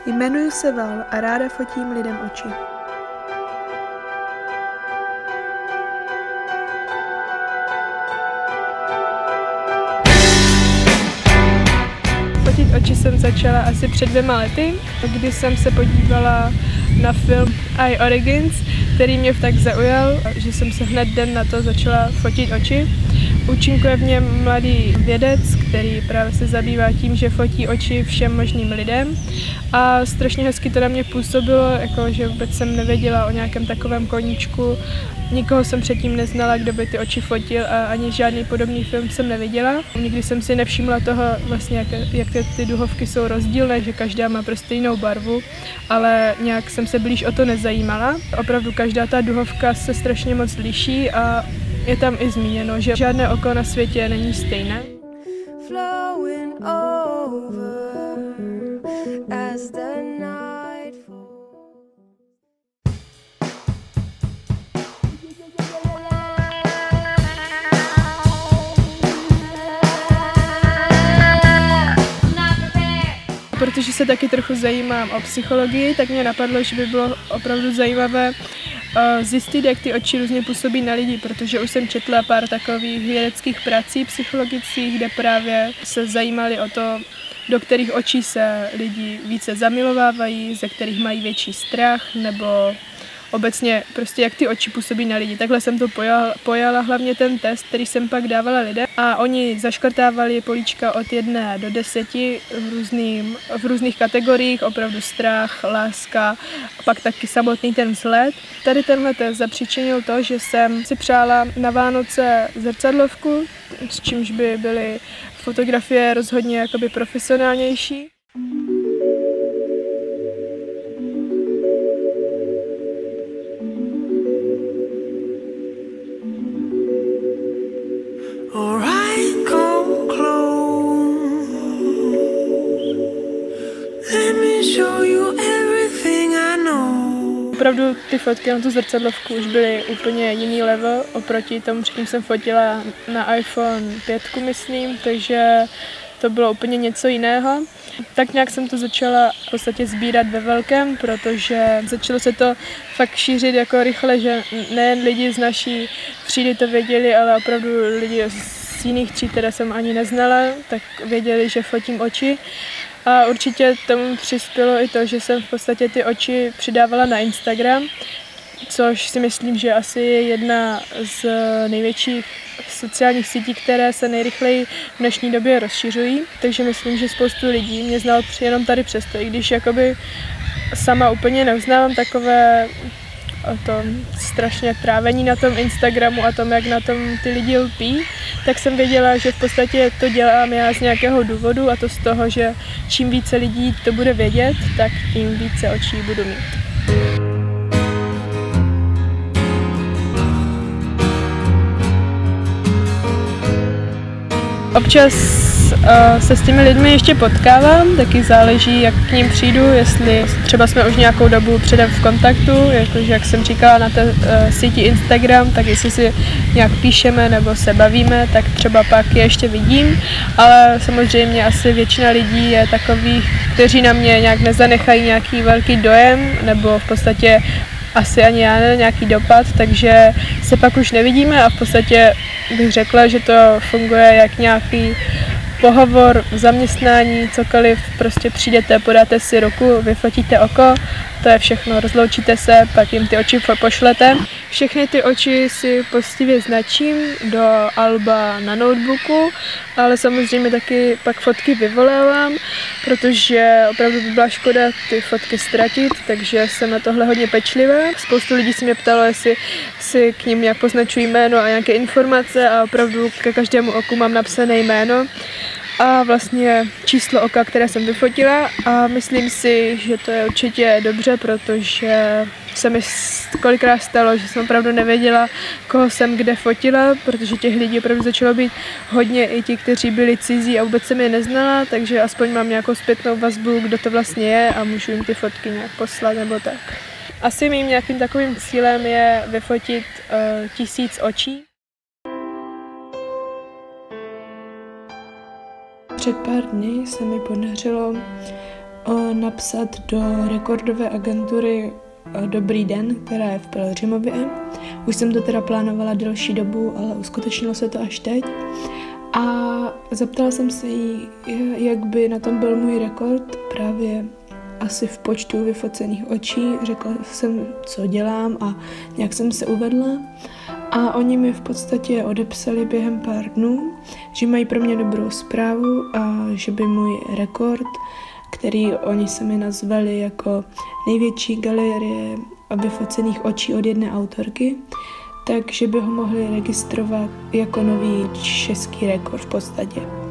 Jmenuji se Val a ráda fotím lidem oči. Fotit oči jsem začala asi před 2 lety, kdy jsem se podívala na film I Origins, který mě tak zaujal, že jsem se hned den na to začala fotit oči. Účinkuje v něm mladý vědec, který právě se zabývá tím, že fotí oči všem možným lidem. A strašně hezky to na mě působilo, jako že vůbec jsem nevěděla o nějakém takovém koníčku. Nikoho jsem předtím neznala, kdo by ty oči fotil a ani žádný podobný film jsem neviděla. Nikdy jsem si nevšimla toho, vlastně, jak ty duhovky jsou rozdílné, že každá má prostě jinou barvu, ale nějak jsem se blíž o to nezajímala. Opravdu každá ta duhovka se strašně moc liší a je tam i zmíněno, že žádné oko na světě není stejné. Protože se taky trochu zajímám o psychologii, tak mě napadlo, že by bylo opravdu zajímavé zjistit, jak ty oči různě působí na lidi, protože už jsem četla pár takových vědeckých prací psychologických, kde právě se zajímali o to, do kterých očí se lidi více zamilovávají, ze kterých mají větší strach, nebo obecně prostě jak ty oči působí na lidi. Takhle jsem to pojala hlavně ten test, který jsem pak dávala lidem a oni zaškrtávali políčka od 1 do 10 v různých kategoriích, opravdu strach, láska a pak taky samotný ten vzhled. Tady tenhle test zapříčinil to, že jsem si přála na Vánoce zrcadlovku, s čímž by byly fotografie rozhodně jakoby profesionálnější. Opravdu ty fotky na tu zrcadlovku už byly úplně jiný level oproti tomu, předtím jsem fotila na iPhone 5, myslím, takže to bylo úplně něco jiného. Tak nějak jsem to začala v podstatě sbírat ve velkém, protože začalo se to fakt šířit jako rychle, že nejen lidi z naší třídy to věděli, ale opravdu lidi z jiných tříd, které jsem ani neznala, tak věděli, že fotím oči. A určitě tomu přispělo i to, že jsem v podstatě ty oči přidávala na Instagram, což si myslím, že asi je jedna z největších sociálních sítí, které se nejrychleji v dnešní době rozšiřují. Takže myslím, že spoustu lidí mě znalo jenom tady přesto, i když jakoby sama úplně neuznávám takové to strašně trávení na tom Instagramu a tom, jak na tom ty lidi lpí, tak jsem věděla, že v podstatě to dělám já z nějakého důvodu a to z toho, že čím více lidí to bude vědět, tak tím více očí budu mít. Občas se s těmi lidmi ještě potkávám, taky záleží, jak k ním přijdu, jestli třeba jsme už nějakou dobu předem v kontaktu, jakože jak jsem říkala na té síti Instagram, tak jestli si nějak píšeme nebo se bavíme, tak třeba pak je ještě vidím, ale samozřejmě asi většina lidí je takových, kteří na mě nějak nezanechají nějaký velký dojem, nebo v podstatě asi ani já ne, nějaký dopad, takže se pak už nevidíme a v podstatě bych řekla, že to funguje jak nějaký pohovor, zaměstnání, cokoliv, prostě přijdete, podáte si ruku, vyfotíte oko, to je všechno, rozloučíte se, pak jim ty oči pošlete. Všechny ty oči si poctivě značím do alba na notebooku, ale samozřejmě taky pak fotky vyvolávám, protože opravdu by byla škoda ty fotky ztratit, takže jsem na tohle hodně pečlivá. Spoustu lidí si mě ptalo, jestli si k nim nějak poznačují jméno a nějaké informace a opravdu ke každému oku mám napsané jméno a vlastně číslo oka, které jsem vyfotila a myslím si, že to je určitě dobře, protože se mi kolikrát stalo, že jsem opravdu nevěděla, koho jsem kde fotila, protože těch lidí opravdu začalo být hodně, i ti, kteří byli cizí a vůbec jsem je neznala, takže aspoň mám nějakou zpětnou vazbu, kdo to vlastně je a můžu jim ty fotky nějak poslat nebo tak. Asi mým nějakým takovým cílem je vyfotit 1000 očí. Před pár dny se mi podařilo napsat do rekordové agentury Dobrý den, která je v Pelhřimově. Už jsem to teda plánovala delší dobu, ale uskutečnilo se to až teď. A zeptala jsem se jí, jak by na tom byl můj rekord, právě asi v počtu vyfocených očí. Řekla jsem, co dělám a nějak jsem se uvedla. A oni mi v podstatě odepsali během pár dnů, že mají pro mě dobrou zprávu a že by můj rekord, který oni se mi nazvali jako největší galerie vyfocených očí od jedné autorky, takže by ho mohli registrovat jako nový český rekord v podstatě.